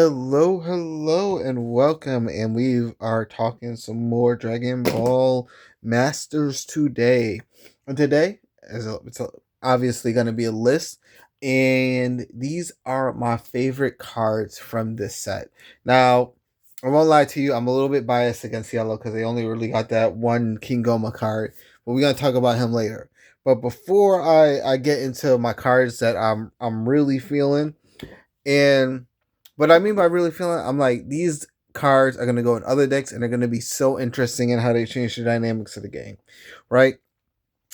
Hello, and welcome. And we are talking some more Dragon Ball Masters today. And today, it's obviously going to be a list, and these are my favorite cards from this set. Now, I won't lie to you, I'm a little bit biased against Yellow because they only really got that one King Goma card, but we're going to talk about him later. But before I get into my cards that I'm really feeling, and what I mean by really feeling, I'm like, these cards are going to go in other decks and they're going to be so interesting in how they change the dynamics of the game, right?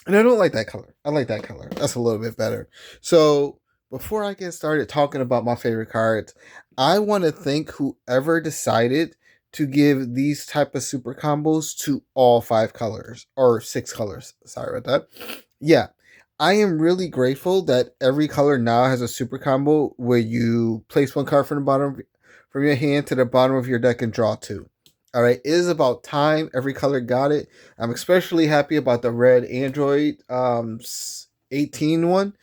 And I don't like that color. I like that color. That's a little bit better. So before I get started talking about my favorite cards, I want to thank whoever decided to give these type of super combos to all five colors or six colors. Sorry about that. Yeah, I am really grateful that every color now has a super combo where you place one card from the bottom from your hand to the bottom of your deck and draw two. All right, it is about time every color got it. I'm especially happy about the red Android 18 one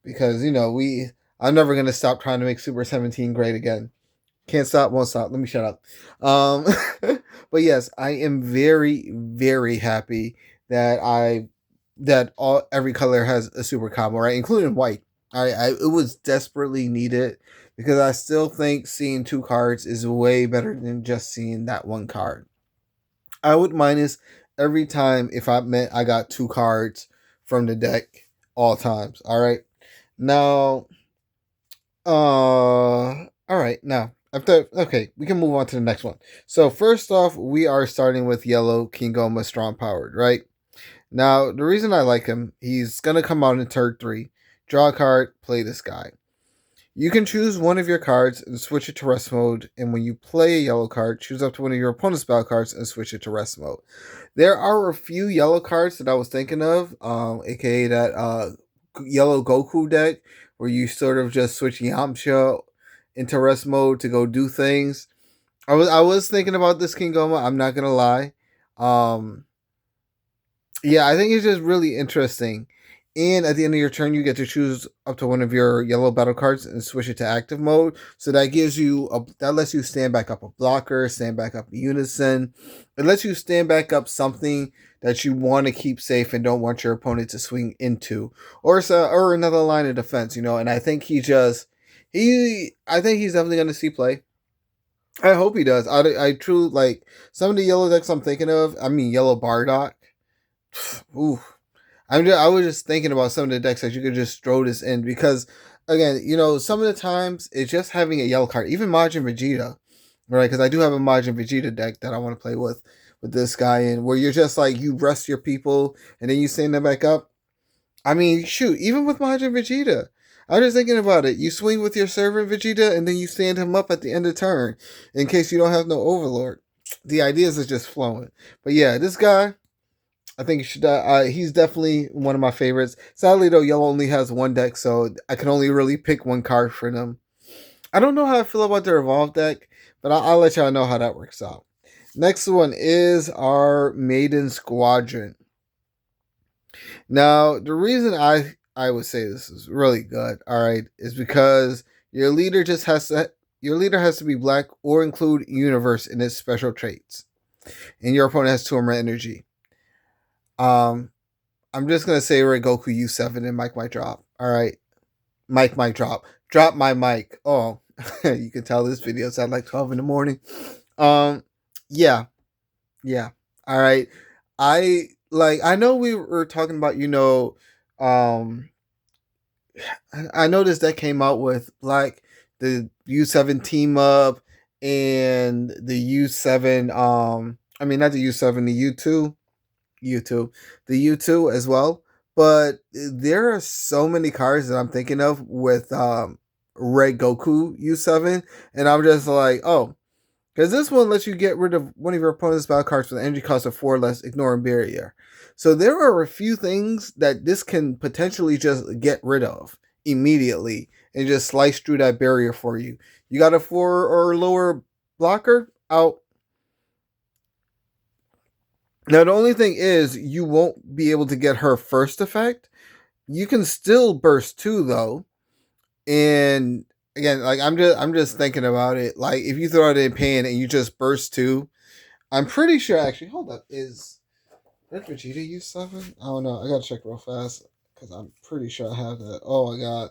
because we I'm never gonna stop trying to make Super 17 great again. Can't stop, won't stop. Let me shut up. Um, but yes, I am very, very happy that all every color has a super combo, right, including white. It was desperately needed because I still think seeing two cards is way better than just seeing that one card. I would minus every time if I meant I got two cards from the deck all times. All right. Now, all right. Now, after okay, we can move on to the next one. So first off, we are starting with yellow Kingoma Strong Powered, right? Now, the reason I like him, he's gonna come out in turn 3. Draw a card, play this guy. You can choose one of your cards and switch it to rest mode, and when you play a yellow card, choose up to one of your opponent's battle cards and switch it to rest mode. There are a few yellow cards that I was thinking of, aka that yellow Goku deck, where you sort of just switch Yamcha into rest mode to go do things. I was thinking about this Kingoma. I'm not gonna lie. Um, yeah, I think it's just really interesting. And at the end of your turn, you get to choose up to one of your yellow battle cards and switch it to active mode. So that gives you that lets you stand back up a blocker, stand back up a unison. It lets you stand back up something that you want to keep safe and don't want your opponent to swing into, or another line of defense. And I think I think he's definitely going to see play. I hope he does. I truly like some of the yellow decks I'm thinking of. I mean, yellow Bardock. Ooh, I was just thinking about some of the decks that you could just throw this in because, again, some of the times it's just having a yellow card, even Majin Vegeta, right? Because I do have a Majin Vegeta deck that I want to play with this guy in, where you're just like you rest your people and then you stand them back up. I mean, shoot, even with Majin Vegeta. I was just thinking about it. You swing with your servant Vegeta, and then you stand him up at the end of turn, in case you don't have no Overlord. The ideas are just flowing. But yeah, this guy, I think he's definitely one of my favorites. Sadly, though, Yellow only has one deck, so I can only really pick one card for them. I don't know how I feel about their Evolve deck, but I'll let y'all know how that works out. Next one is our Maiden Squadron. Now, the reason I would say this is really good, all right, is because your leader has to be black or include universe in its special traits, and your opponent has 2 or more energy. Um, I'm just gonna say Red Goku U7 and Mike might drop. All right, Mike might drop. Drop my mic. Oh, you can tell this video is at like 12 in the morning. Um, yeah, yeah. All right. I know we were talking about um I noticed that came out with like the U7 team up and the U7 I mean not the U7 the U2 the U2 as well. But there are so many cards that I'm thinking of with Red Goku U7, and I'm just like, oh, because this one lets you get rid of one of your opponent's battle cards with an energy cost of 4 less, ignoring barrier. So there are a few things that this can potentially just get rid of immediately and just slice through that barrier for you. You got a 4 or lower blocker out. Now the only thing is you won't be able to get her first effect. You can still burst 2 though, and again, like I'm just thinking about it. Like if you throw it in pan and you just burst two, I'm pretty sure. Actually, hold up, is Red Vegeta U7? I don't know. I gotta check real fast because I'm pretty sure I have that. Oh my god,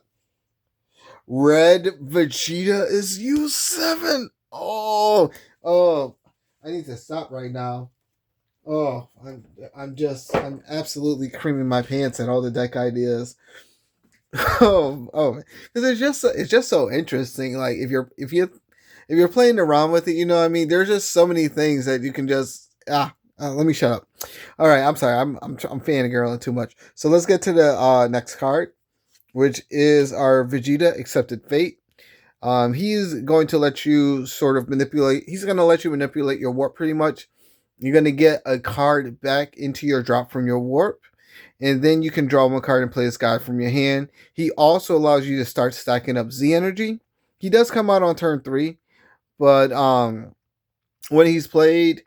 Red Vegeta is U7. Oh, I need to stop right now. Oh, I'm absolutely creaming my pants at all the deck ideas. Because it's just so interesting. Like if you're playing around with it, you know what I mean. There's just so many things that you can just let me shut up. All right, I'm sorry. I'm fangirling too much. So let's get to the next card, which is our Vegeta Accepted Fate. He's going to let you sort of manipulate. He's going to let you manipulate your warp pretty much. You're going to get a card back into your drop from your warp, and then you can draw one card and play this guy from your hand. He also allows you to start stacking up Z energy. He does come out on turn 3, but when he's played,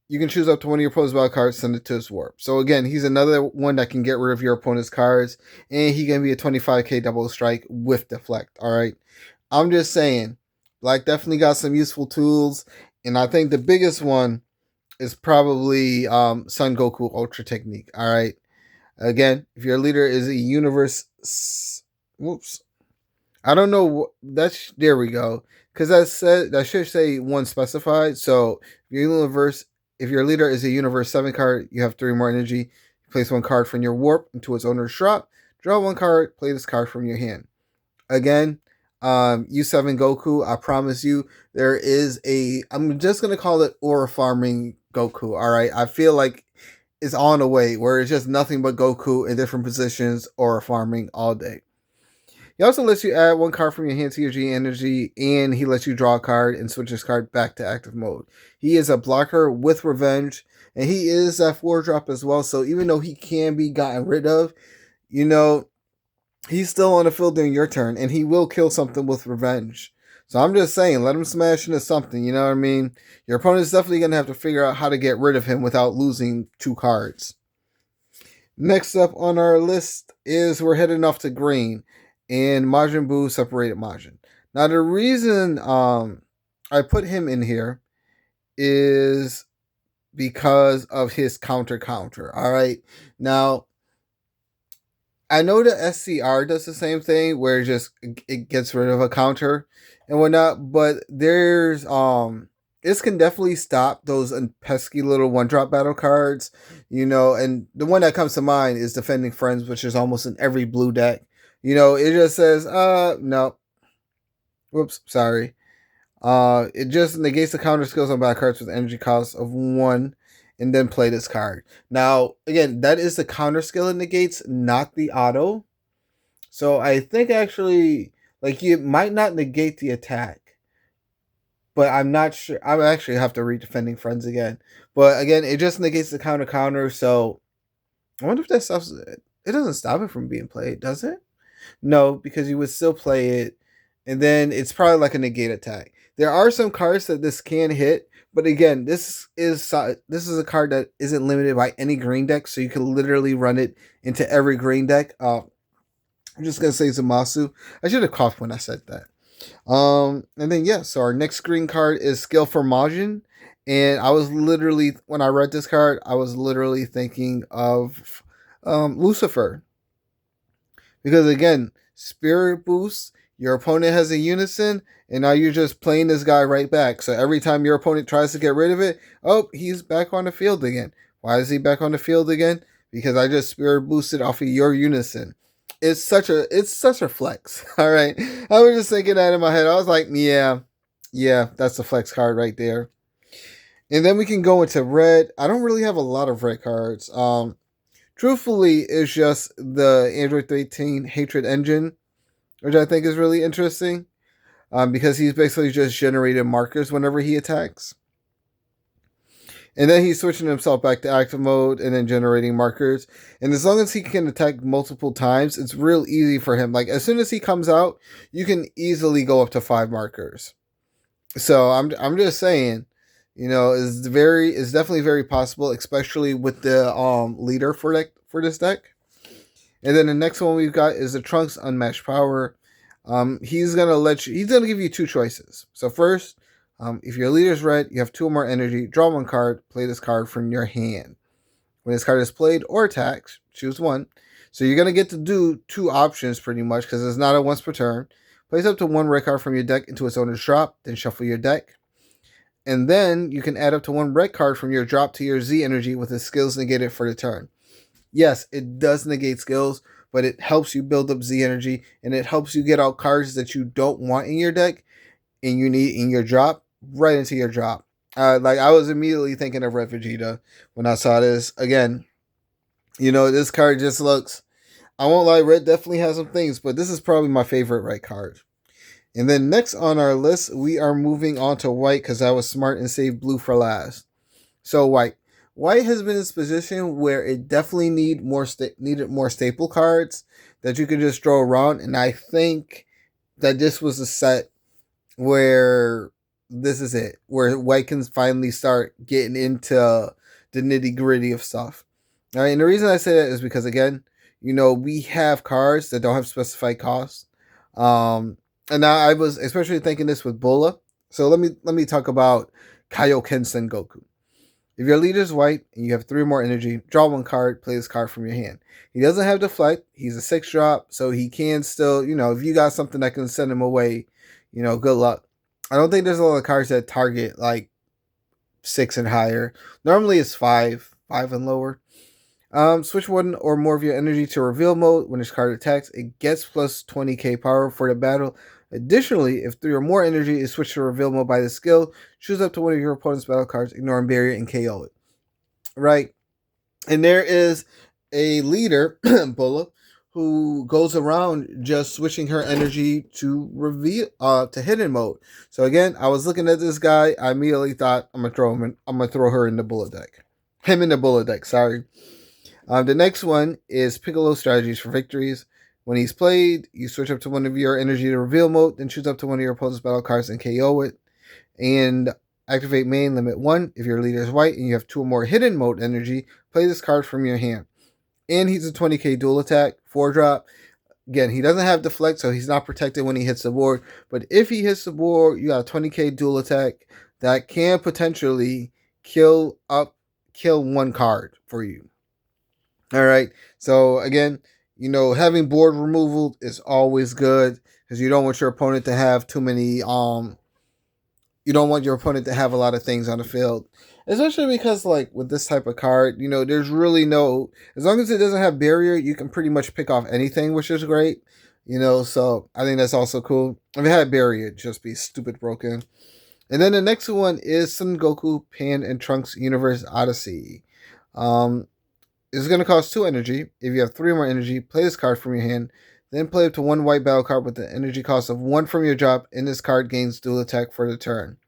you can choose up to one of your opponent's battle cards, send it to his warp. So again, he's another one that can get rid of your opponent's cards, and he can be a 25k double strike with deflect. All right, I'm just saying, Black definitely got some useful tools, and I think the biggest one is probably Son Goku Ultra Technique. All right, again, if your leader is a universe, whoops, I don't know. That's there we go. Because that should say one specified. So if your leader is a universe 7 card, you have 3 more energy. Place one card from your warp into its owner's drop. Draw one card. Play this card from your hand. Again, U7 Goku. I promise you, there is a. I'm just gonna call it aura farming Goku. All right. I feel like it's on the way where it's just nothing but Goku in different positions aura farming all day. He also lets you add one card from your hand to your G energy, and he lets you draw a card and switch his card back to active mode. He is a blocker with revenge, and he is a 4-drop as well. So even though he can be gotten rid of, you know, he's still on the field during your turn, and he will kill something with revenge. So I'm just saying, let him smash into something, you know what I mean? Your opponent's definitely going to have to figure out how to get rid of him without losing 2 cards. Next up on our list is we're heading off to green, and Majin Buu separated Majin. Now the reason I put him in here is because of his counter. All right. Now I know the SCR does the same thing where it gets rid of a counter and whatnot, but there's this can definitely stop those pesky little 1-drop battle cards, you know, and the one that comes to mind is Defending Friends, which is almost in every blue deck. You know, it just says, no. Whoops, sorry. It just negates the counter skills on battle cards with energy cost of 1 and then play this card. Now, again, that is the counter skill it negates, not the auto. So I think actually, like, you might not negate the attack, but I'm not sure. I actually have to read Defending Friends again. But again, it just negates the counter. So I wonder if that stops it. It doesn't stop it from being played, does it? No, because you would still play it, and then it's probably like a negate attack. There are some cards that this can hit, but again, this is a card that isn't limited by any green deck, so you can literally run it into every green deck. I'm just gonna say Zamasu. I should have coughed when I said that. And then yeah, so our next green card is Skill for Majin, and I was literally when I read this card, I was literally thinking of Lucifer. Because again, spirit boost, your opponent has a unison, and now you're just playing this guy right back. So every time your opponent tries to get rid of it, oh, he's back on the field again. Why is he back on the field again? Because I just spirit boosted off of your unison. It's such a flex. All right. I was just thinking that in my head. I was like, yeah, that's a flex card right there. And then we can go into red. I don't really have a lot of red cards. Truthfully, it's just the Android 13 Hatred Engine, which I think is really interesting because he's basically just generating markers whenever he attacks. And then he's switching himself back to active mode and then generating markers. And as long as he can attack multiple times, it's real easy for him. Like, as soon as he comes out, you can easily go up to 5 markers. So I'm just saying, you know, it's definitely very possible, especially with the leader for this deck. And then the next one we've got is the Trunks Unmatched Power. He's gonna give you two choices. So first, if your leader's red, you have two or more energy. Draw one card. Play this card from your hand. When this card is played or attacks, choose one. So you're gonna get to do two options pretty much because it's not a once per turn. Place up to one red card from your deck into its owner's drop, then shuffle your deck. And then you can add up to one red card from your drop to your Z energy with its skills negated for the turn. Yes, it does negate skills, but it helps you build up Z energy and it helps you get out cards that you don't want in your deck and you need in your drop right into your drop. Like I was immediately thinking of Red Vegeta when I saw this. Again, this card just looks. I won't lie, Red definitely has some things, but this is probably my favorite Red card. And then next on our list, we are moving on to White because I was smart and saved Blue for last. So White. White has been in this position where it definitely needed more staple cards that you could just throw around, and I think that this was a set where this is it, where White can finally start getting into the nitty gritty of stuff. All right, and the reason I say that is because again, we have cards that don't have specified costs. And now I was especially thinking this with Bulla. So let me talk about Kaioken Sengoku. If your leader is white and you have 3 or more energy, draw one card, play this card from your hand. He doesn't have deflect. He's a 6 drop, so he can still, if you got something that can send him away, good luck. I don't think there's a lot of cards that target like 6 and higher. Normally it's 5 and lower. Switch one or more of your energy to reveal mode. When this card attacks, it gets plus 20k power for the battle. Additionally, if 3 or more energy is switched to reveal mode by the skill, choose up to one of your opponent's battle cards, ignore barrier, and KO it. Right? And there is a leader, Bulla, who goes around just switching her energy to reveal to hidden mode. So again, I was looking at this guy, I immediately thought I'm gonna throw her in the Bulla deck. Him in the Bulla deck, sorry. The next one is Piccolo Strategies for Victories. When he's played, you switch up to one of your energy to reveal mode, then choose up to one of your opponent's battle cards and KO it. And activate main limit 1. If your leader is white and you have 2 or more hidden mode energy, play this card from your hand. And he's a 20k dual attack, 4 drop. Again, he doesn't have deflect, so he's not protected when he hits the board. But if he hits the board, you got a 20k dual attack that can potentially kill one card for you. All right. So again, having board removal is always good because you don't want your opponent to have too many. You don't want your opponent to have a lot of things on the field, especially because like with this type of card, there's really no. As long as it doesn't have barrier, you can pretty much pick off anything, which is great. So I think that's also cool. If it had barrier, it'd just be stupid broken. And then the next one is Son Goku Pan and Trunks Universe Odyssey. It's going to cost 2 energy. If you have 3 more energy, play this card from your hand. Then play up to 1 white battle card with the energy cost of 1 from your drop, and this card gains dual attack for the turn.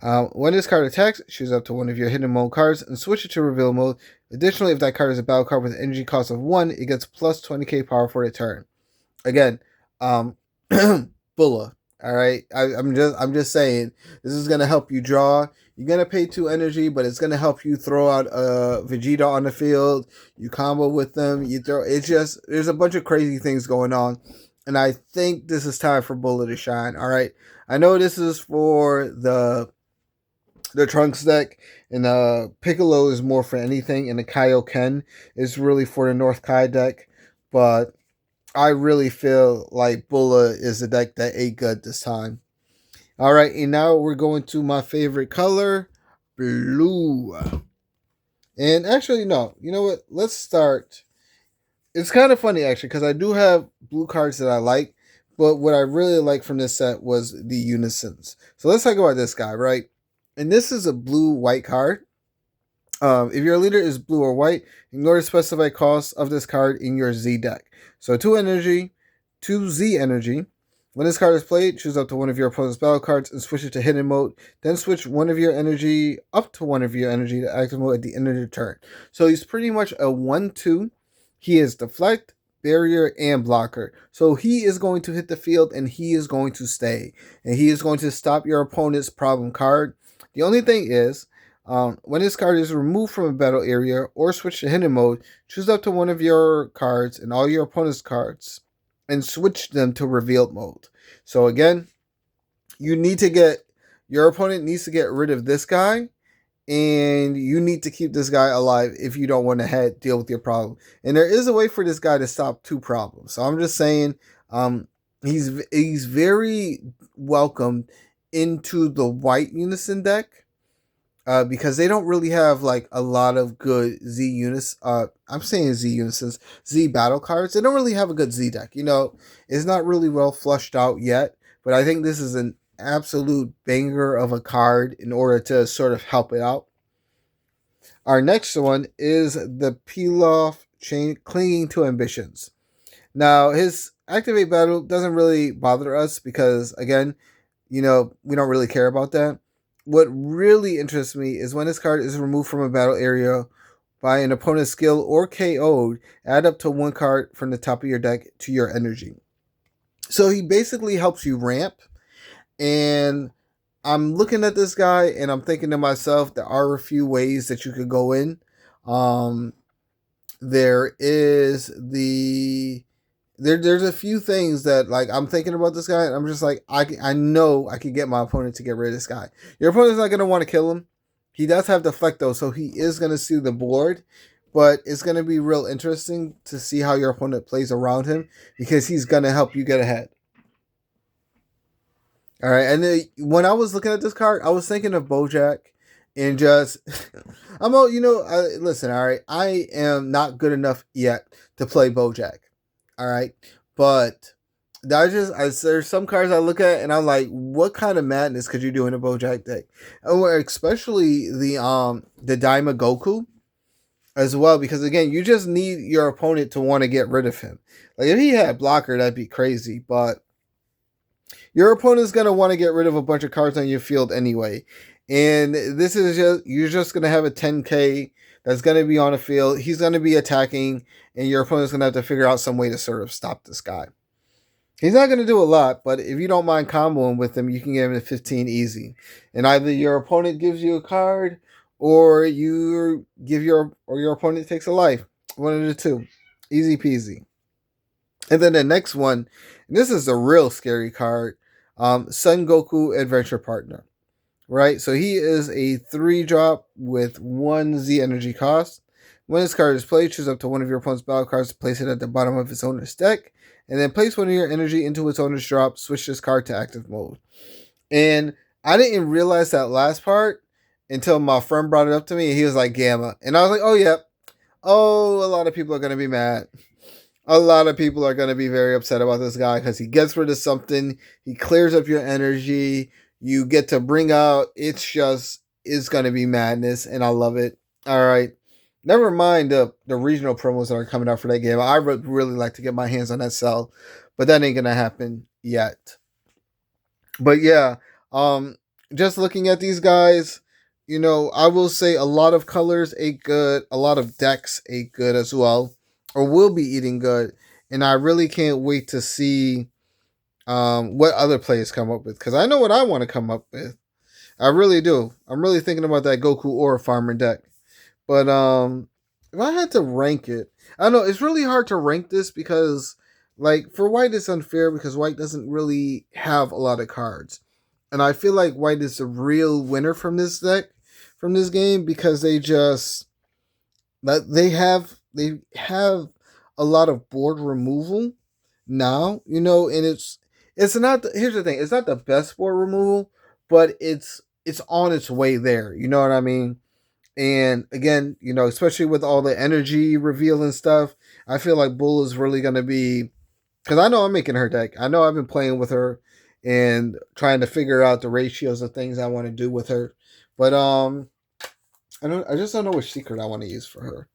When this card attacks, choose up to one of your hidden mode cards and switch it to reveal mode. Additionally, if that card is a battle card with an energy cost of 1, it gets plus 20k power for the turn. Again, Bulla. All right, I'm just saying this is gonna help you draw. You're gonna pay 2 energy, but it's gonna help you throw out Vegeta on the field. You combo with them. You throw. It's just there's a bunch of crazy things going on, and I think this is time for Bulla to shine. All right, I know this is for the Trunks deck, and Piccolo is more for anything, and the Kaioken is really for the North Kai deck, but I really feel like Bulla is the deck that ate good this time. All right, and now we're going to my favorite color, blue. And actually, no, you know what? Let's start. It's kind of funny, actually, because I do have blue cards that I like, but what I really like from this set was the Unisons. So let's talk about this guy, right? And this is a blue-white card. If your leader is blue or white, ignore the specified cost of this card in your Z deck. So 2 energy, 2 Z energy. When this card is played, choose up to one of your opponent's battle cards and switch it to hidden mode. Then switch one of your energy up to one of your energy to active mode at the end of the turn. So he's pretty much a 1-2. He is deflect, barrier, and blocker. So he is going to hit the field and he is going to stay. And he is going to stop your opponent's problem card. The only thing is, when this card is removed from a battle area or switched to hidden mode, choose up to one of your cards and all your opponent's cards and switch them to revealed mode. So again, you need to get your opponent needs to get rid of this guy, and you need to keep this guy alive if you don't want to deal with your problem. And there is a way for this guy to stop two problems. So I'm just saying, he's very welcome into the white unison deck. Because they don't really have like a lot of good Z units. I'm saying Z unisons, Z battle cards. They don't really have a good Z deck. It's not really well flushed out yet. But I think this is an absolute banger of a card in order to sort of help it out. Our next one is the Pilaf Chain Clinging to Ambitions. Now, his activate battle doesn't really bother us because, again, we don't really care about that. What really interests me is when this card is removed from a battle area by an opponent's skill or KO'd, add up to one card from the top of your deck to your energy. So he basically helps you ramp. And I'm looking at this guy and I'm thinking to myself, there are a few ways that you could go in. There is there's a few things that like I'm thinking about this guy and I'm just like I know I can get my opponent to get rid of this guy. Your opponent's not gonna want to kill him. He does have Deflecto, so he is gonna see the board, but it's gonna be real interesting to see how your opponent plays around him because he's gonna help you get ahead. All right, and then when I was looking at this card, I was thinking of Bojack, and just listen. All right, I am not good enough yet to play Bojack. All right, but there's some cards I look at and I'm like, what kind of madness could you do in a Bojack deck? Especially the Daima Goku as well, because again, you just need your opponent to want to get rid of him. Like if he had blocker, that'd be crazy, but your opponent's gonna want to get rid of a bunch of cards on your field anyway. And this is you're just gonna have a 10k that's gonna be on the field. He's gonna be attacking, and your opponent's gonna have to figure out some way to sort of stop this guy. He's not gonna do a lot, but if you don't mind comboing with him, you can get him to 15 easy. And either your opponent gives you a card, or your opponent takes a life. One of the two. Easy peasy. And then the next one, and this is a real scary card, Son Goku Adventure Partner. Right? So he is a 3-drop with 1 Z energy cost. When this card is played, choose up to one of your opponent's battle cards to place it at the bottom of its owner's deck, and then place one of your energy into its owner's drop, switch this card to active mode. And I didn't realize that last part until my friend brought it up to me, and he was like, Gamma. And I was like, oh, yeah. Oh, a lot of people are going to be mad. A lot of people are going to be very upset about this guy because he gets rid of something. He clears up your energy. You get to bring out. It's going to be madness, and I love it. All right. Never mind the regional promos that are coming out for that game. I would really like to get my hands on that cell, but that ain't going to happen yet. But yeah, just looking at these guys, I will say a lot of colors ate good. A lot of decks ate good as well, or will be eating good. And I really can't wait to see what other players come up with, because I know what I want to come up with. I really do. I'm really thinking about that Goku or Farmer deck. But if I had to rank it, I don't know. It's really hard to rank this because, like, for White, it's unfair because White doesn't really have a lot of cards. And I feel like White is the real winner from this deck, from this game, because they have a lot of board removal now, and it's not here's the thing, it's not the best board removal, but it's on its way there, you know what I mean? And again, especially with all the energy reveal and stuff, I feel like Bull is really going to be, because I know I'm making her deck. I know I've been playing with her and trying to figure out the ratios of things I want to do with her. But I just don't know which secret I want to use for her.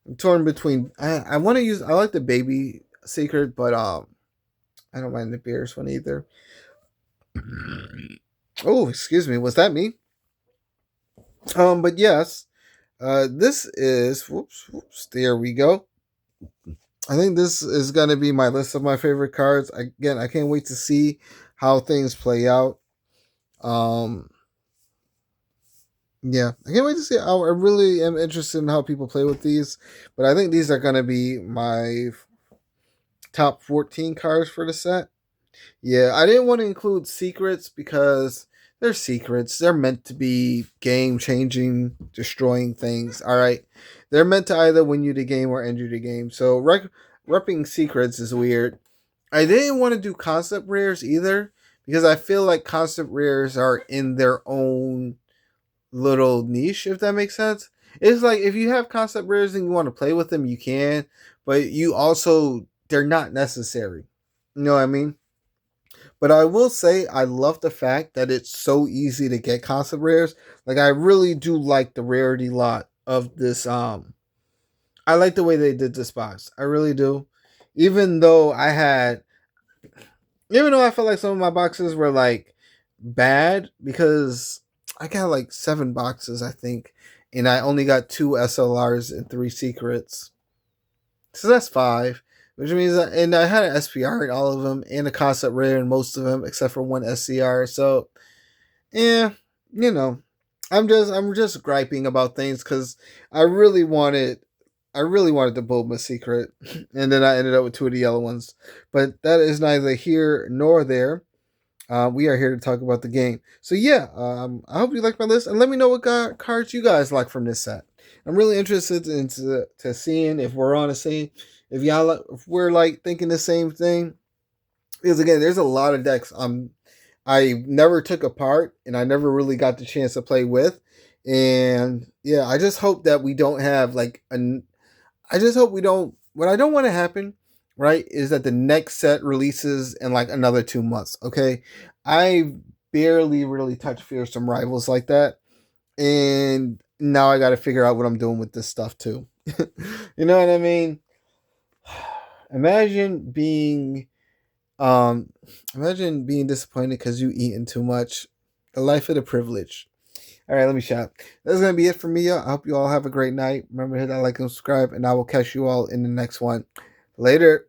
I'm torn between, I want to use, I like the baby secret, but I don't mind the Beerus one either. Oh, excuse me, was that me? But yes, this is whoops, there we go. I think this is gonna be my list of my favorite cards. Again, I can't wait to see how things play out. Yeah, I can't wait to see. I really am interested in how people play with these, but I think these are gonna be my top 14 cards for the set. Yeah, I didn't want to include secrets because they're secrets. They're meant to be game changing, destroying things. All right. They're meant to either win you the game or end you the game. So repping secrets is weird. I didn't want to do concept rares either because I feel like concept rares are in their own little niche, if that makes sense. It's like if you have concept rares and you want to play with them, you can, but you also, they're not necessary. You know what I mean? But I will say I love the fact that it's so easy to get concept rares. Like I really do like the rarity lot of this. I like the way they did this box. I really do. Even though I had, even though I felt like some of my boxes were like bad because I got like 7 boxes, I think, and I only got 2 SLRs and 3 secrets. So that's 5, which means that, and I had an SPR in all of them and a concept rare in most of them except for 1 SCR. So yeah, you know, I'm just griping about things because I really wanted. I really wanted the Bulma secret, and then I ended up with 2 of the yellow ones. But that is neither here nor there. We are here to talk about the game. So yeah, I hope you like my list, and let me know what cards you guys like from this set. I'm really interested into to seeing if we're on the same, if y'all, if we're like thinking the same thing. Because again, there's a lot of decks I never took apart, and I never really got the chance to play with. And yeah, I just hope that we don't have like an. I just hope we don't. What I don't want to happen, right, is that the next set releases in like another 2 months. Okay, I barely really touch Fearsome Rivals like that, and now I got to figure out what I'm doing with this stuff too. You know what I mean? Imagine being, um, imagine being disappointed because you eaten too much. A life of the privilege. All right, let me shut. That's gonna be it for me. I hope you all have a great night. Remember to hit that like and subscribe, and I will catch you all in the next one. Later.